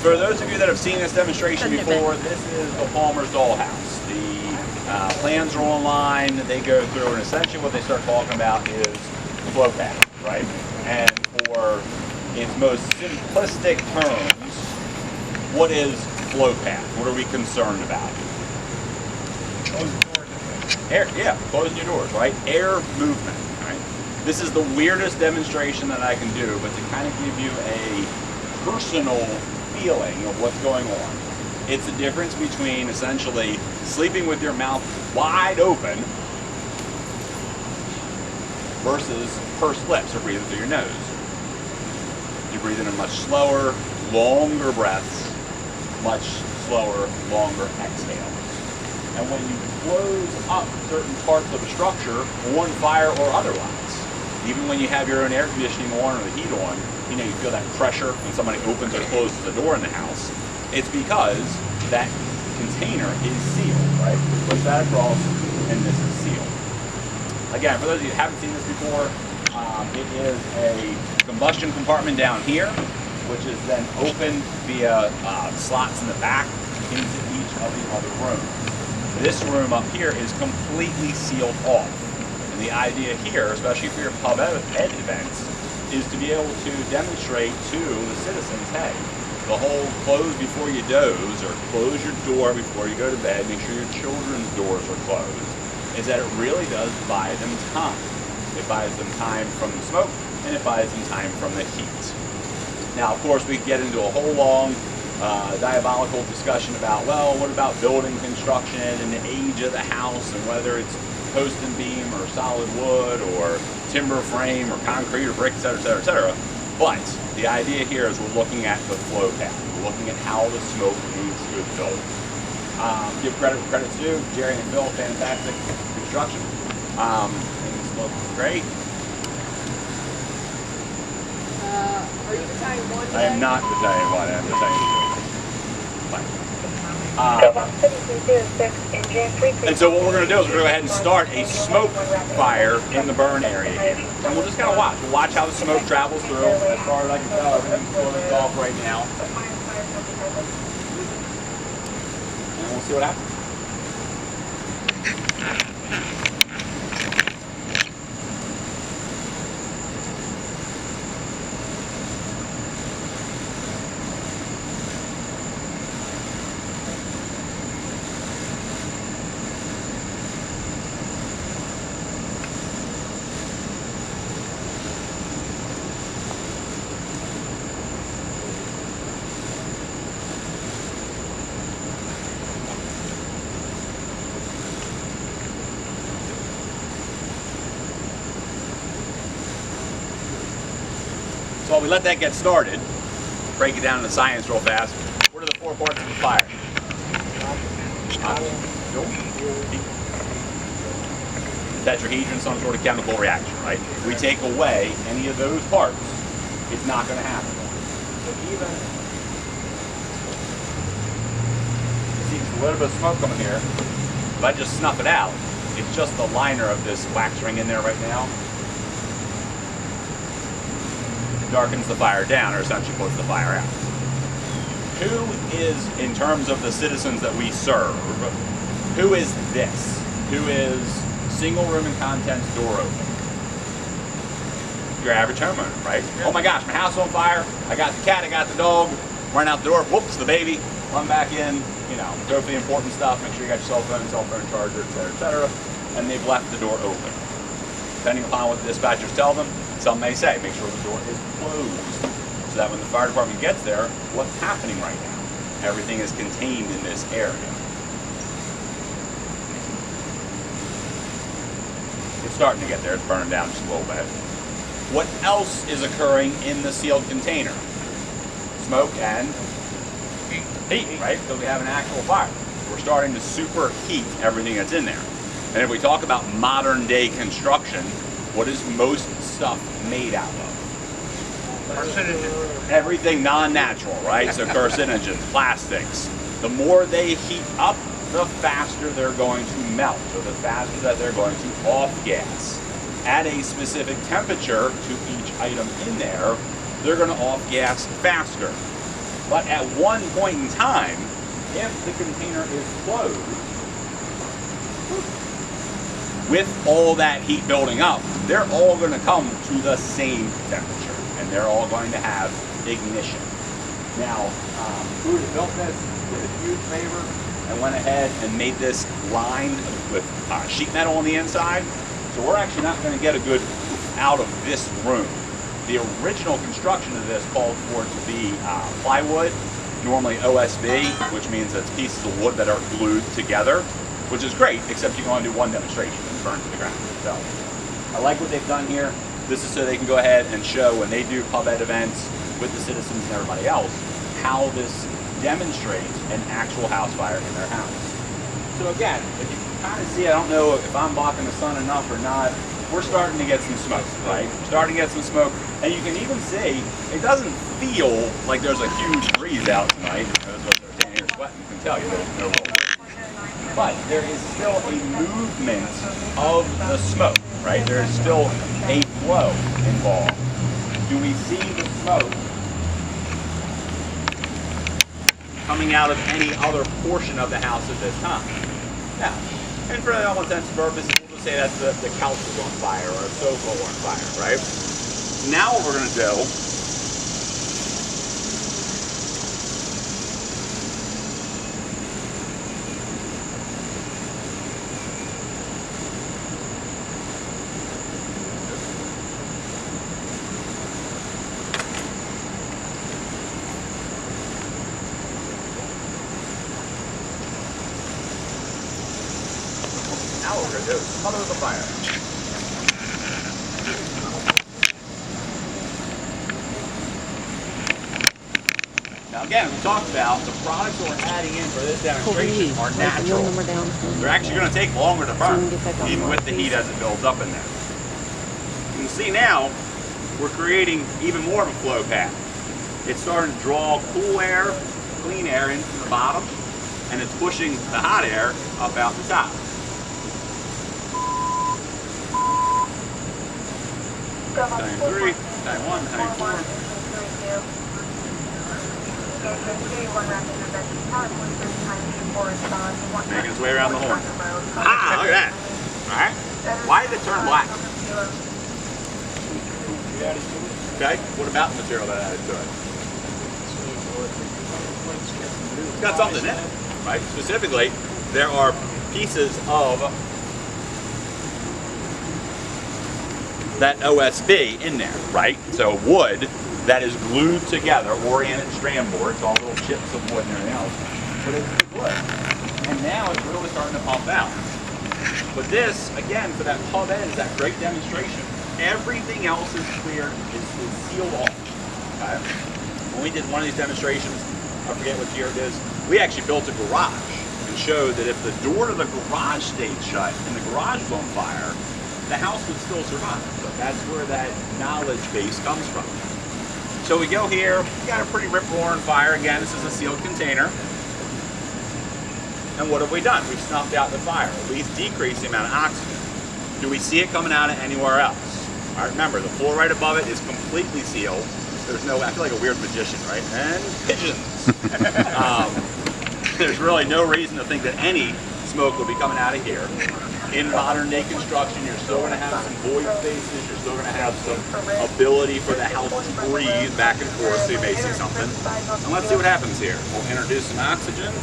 For those of you that have seen this demonstration before, this is the Palmer's Dollhouse. The plans are online, they go through, and essentially what they start talking about is flow path, right? And for its most simplistic terms, what is flow path? What are we concerned about? Air, yeah, closing your doors, right? Air movement, right? This is the weirdest demonstration that I can do, but to kind of give you a personal feeling of what's going on. It's the difference between essentially sleeping with your mouth wide open versus pursed lips or breathing through your nose. You breathe in a much slower, longer breaths, much slower, longer exhales. And when you close up certain parts of a structure, on fire or otherwise, even when you have your own air conditioning on or the heat on, you know, you feel that pressure when somebody opens or closes the door in the house. It's because that container is sealed, right? We push that across, and this is sealed. Again, for those of you who haven't seen this before, it is a combustion compartment down here, which is then opened via slots in the back into each of the other rooms. This room up here is completely sealed off. And the idea here, especially for your pub ed events, is to be able to demonstrate to the citizens, hey, the whole close before you doze or close your door before you go to bed, make sure your children's doors are closed, is that it really does buy them time. It buys them time from the smoke, and it buys them time from the heat. Now, of course, we get into a whole long diabolical discussion about, well, what about building construction and the age of the house and whether it's post and beam or solid wood or timber frame or concrete or brick, et cetera, et cetera, et cetera. But the idea here is we're looking at the flow path. We're looking at how the smoke moves through the building. Give credit where credit's due. Jerry and Phil, fantastic construction. Things look great. Are you battalion 1? I am not battalion 1, I am battalion 2. And so what we're going to do is we're going to go ahead and start a smoke fire in the burn area here. And we'll just kind of watch. We'll watch how the smoke travels through. As far as I can tell, everything's closed off right now. And we'll see what happens. So while we let that get started, break it down into science real fast. What are the 4 parts of the fire? Tetrahedron, some sort of chemical reaction, right? If we take away any of those parts, it's not going to happen. So even, you see there's a little bit of smoke coming here. If I just snuff it out, it's just the liner of this wax ring in there right now. Darkens the fire down, or essentially puts the fire out. Who is, in terms of the citizens that we serve, who is this? Who is single room and contents door open? Your average homeowner, right? Oh my gosh, my house is on fire. I got the cat, I got the dog. Run out the door, whoops, the baby. Run back in, you know, go for the important stuff. Make sure you got your cell phone charger, et cetera, and they've left the door open. Depending upon what the dispatchers tell them, some may say, make sure the door is closed, so that when the fire department gets there, what's happening right now? Everything is contained in this area. It's starting to get there, it's burning down just a little bit. What else is occurring in the sealed container? Smoke and heat, right? Because we have an actual fire. We're starting to superheat everything that's in there. And if we talk about modern day construction, what is most stuff made out of? Carcinogen. Everything non-natural, right? So carcinogen, plastics. The more they heat up, the faster they're going to melt, or the faster that they're going to off-gas. At a specific temperature to each item in there, they're going to off-gas faster. But at one point in time, if the container is closed, with all that heat building up, they're all going to come to the same temperature, and they're all going to have ignition. Now, who had built this did a huge favor and went ahead and made this lined with sheet metal on the inside. So we're actually not going to get a good out of this room. The original construction of this called for it to be plywood, normally OSB, which means it's pieces of wood that are glued together, which is great, except you can only do one demonstration and burn to the ground. So I like what they've done here. This is so they can go ahead and show when they do pub ed events with the citizens and everybody else, how this demonstrates an actual house fire in their house. So again, if you can kind of see, I don't know if I'm blocking the sun enough or not, we're starting to get some smoke, right? We're starting to get some smoke, and you can even see, it doesn't feel like there's a huge breeze out tonight. Those of us that are standing here sweating can tell you there's no real breeze. But there is still a movement of the smoke, right? There is still a flow involved. Do we see the smoke coming out of any other portion of the house at this time? Now, and for all intents and purposes, we'll just say that the couch is on fire or a sofa on fire, right? Now what we're going to do smother the fire. Now again, we talked about the products that we're adding in for this demonstration are natural. They're actually going to take longer to burn, even with the heat as it builds up in there. You can see now, we're creating even more of a flow path. It's starting to draw cool air, clean air in from the bottom, and it's pushing the hot air up out the top. Time 3, time 1, time 4. Making its way around the horn. Ah, look at that. Alright. Why did it turn black? Okay, what about the material that added to it? It's got something in it, right? Specifically, there are pieces of that OSB in there, right? So wood that is glued together, oriented strand boards, all little chips of wood and everything else, but it's wood. And now it's really starting to pump out. But this, again, for that pub ed, is that great demonstration. Everything else is clear, is sealed off. Okay? When we did one of these demonstrations, I forget what year it is, we actually built a garage and showed that if the door to the garage stayed shut and the garage was on fire, the house would still survive. So that's where that knowledge base comes from. So we go here, we got a pretty rip-roaring fire. Again, this is a sealed container. And what have we done? We've snuffed out the fire, at least decreased the amount of oxygen. Do we see it coming out of anywhere else? All right, remember, the floor right above it is completely sealed. There's no, I feel like a weird magician, right? And pigeons. There's really no reason to think that any smoke will be coming out of here. In modern day construction, you're still going to have some void spaces, you're still going to have some ability for the house to breathe back and forth, so you may see something. And let's see what happens here. We'll introduce some oxygen.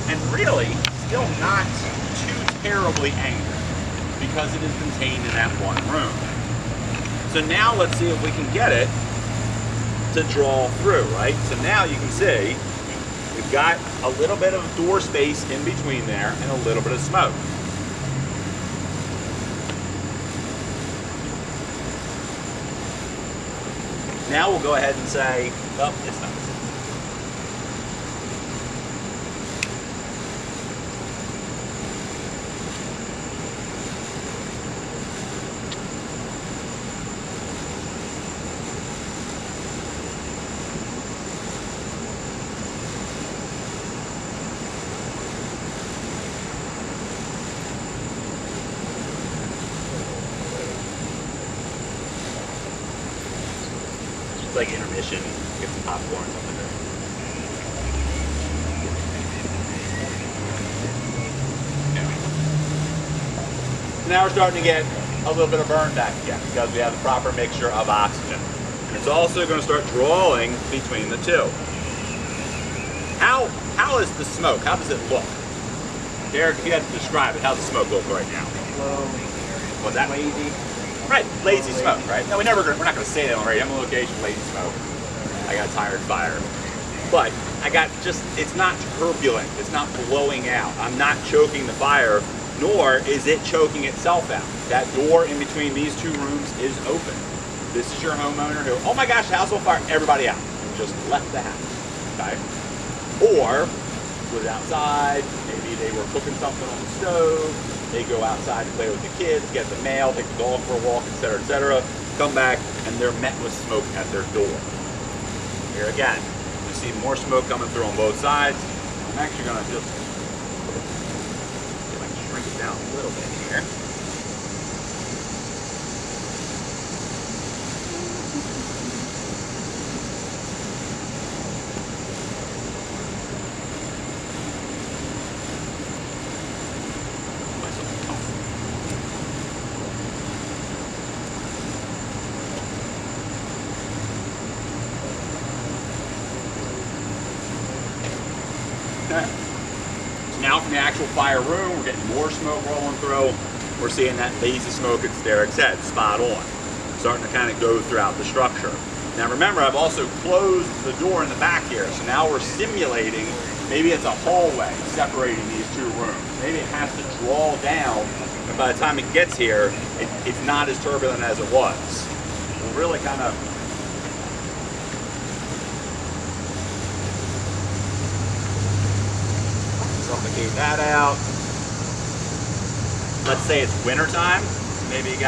And really, still not too terribly angry, because it is contained in that one room. So now let's see if we can get it to draw through, right? So now you can see we've got a little bit of door space in between there and a little bit of smoke. Now we'll go ahead and say, oh, it's not. like intermission, get some popcorn, something there. So now we're starting to get a little bit of burn back again because we have the proper mixture of oxygen. And it's also going to start drawing between the two. How is the smoke? How does it look? Derek, if you had to describe it, how does the smoke look right now? What's that? Lazy. Right, lazy smoke, right? No, we're not going to say that on radio. I'm on location, lazy smoke. I got tired fire. But I got it's not turbulent. It's not blowing out. I'm not choking the fire, nor is it choking itself out. That door in between these two rooms is open. This is your homeowner who, oh my gosh, the house on fire, everybody out. Just left the house, okay? Or was outside, maybe they were cooking something on the stove, they go outside to play with the kids, get the mail, take the dog for a walk, etc., come back, and they're met with smoke at their door. Here again, you see more smoke coming through on both sides. I'm actually going to just see if I can shrink it down a little bit here. So now from the actual fire room, we're getting more smoke rolling through. We're seeing that lazy smoke, as Derek said, spot on. Starting to kind of go throughout the structure. Now remember, I've also closed the door in the back here, so now we're simulating, maybe it's a hallway separating these two rooms. Maybe it has to draw down, and by the time it gets here, it's not as turbulent as it was. We'll really kind of suffocate that out. Let's say it's winter time. Maybe you got